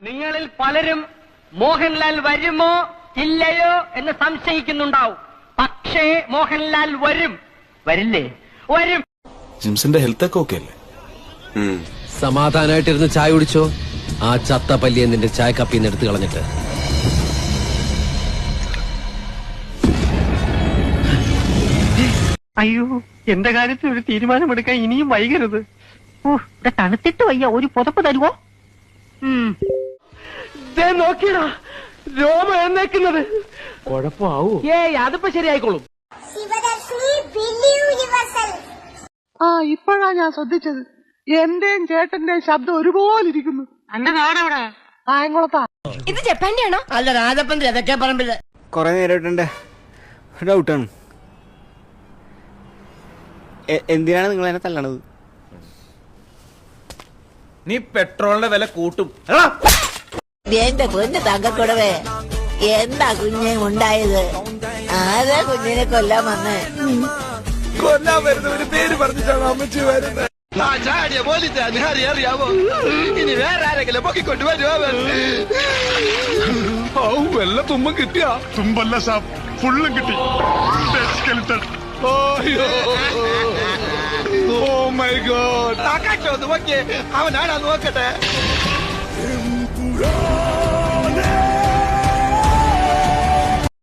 നിങ്ങളിൽ പലരും മോഹൻലാൽ വരുമോ ഇല്ലയോ എന്ന് സംശയിക്കുന്നുണ്ടാവും. പക്ഷേ മോഹൻലാൽ വരും. വരില്ലേ? വരും. ജിംസിന്റെ ഹെൽത്ത് ഒക്കെ ഓക്കെ അല്ലേ? സമാധാനായിട്ടിരുന്ന് ചായ കുടിച്ചോ. ആ ചത്ത പല്ലിയെ നിന്റെ ചായ കപ്പിന്ന് എടുത്ത് കളഞ്ഞിട്ട്. അയ്യോ, എന്റെ കാര്യത്തിൽ ഒരു തീരുമാനമെടുക്കാൻ ഇനിയും വൈകരുത്. ഇവിടെ തണുത്തിട്ട് വയ്യ, ഒരു പുതപ്പ് തരുവോ? നോക്കിയടാ, രോമ എന്നേക്കുന്നത് കുഴപ്പമാവൂ? ഏയ്, അതിപ്പോ ശരിയായിക്കോളും. ഇപ്പോഴാ ഞാൻ ശ്രദ്ധിച്ചത്. എന്റെയും ചേട്ടന്റെയും ശബ്ദം ഒരുപോലെ ഇരിക്കുന്നു. എന്റെ നാടെവിടെ? കായംകുളത്താ. ഇത് ജപ്പാന്റെ ആണോ? അല്ല, രാജപ്പന്റെ അതൊക്കെ പറമ്പില്ല. കൊറേ നേരമായിട്ടുണ്ട്. ഡൗട്ടാണ്, എന്തിനാണ് നിങ്ങൾ എന്നെ തല്ലണത്? നീ പെട്രോളിന്റെ വില കൂട്ടും. എന്റെ പൊന്ന് തങ്കക്കുടവേ, എന്താ കുഞ്ഞെ ഉണ്ടായത്? ആരാ കുഞ്ഞിനെ കൊല്ലാൻ വന്നേ? കൊല്ലാൻ വരുന്ന ഒരു പേര് പറഞ്ഞിട്ടാണ് അമ്മച്ചി വരുന്നത്. അറിയാമോ? ഇനി വേറെ ആരെങ്കിലും പൊക്കിക്കൊണ്ട് വരുമോ? വല്ല തുമ്പം കിട്ടിയാ? തുമ്പല്ല സാബ്, ഫുള്ളും കിട്ടി. Oh my god. നോക്കിയേ, അവനാണോ നോക്കട്ടെ.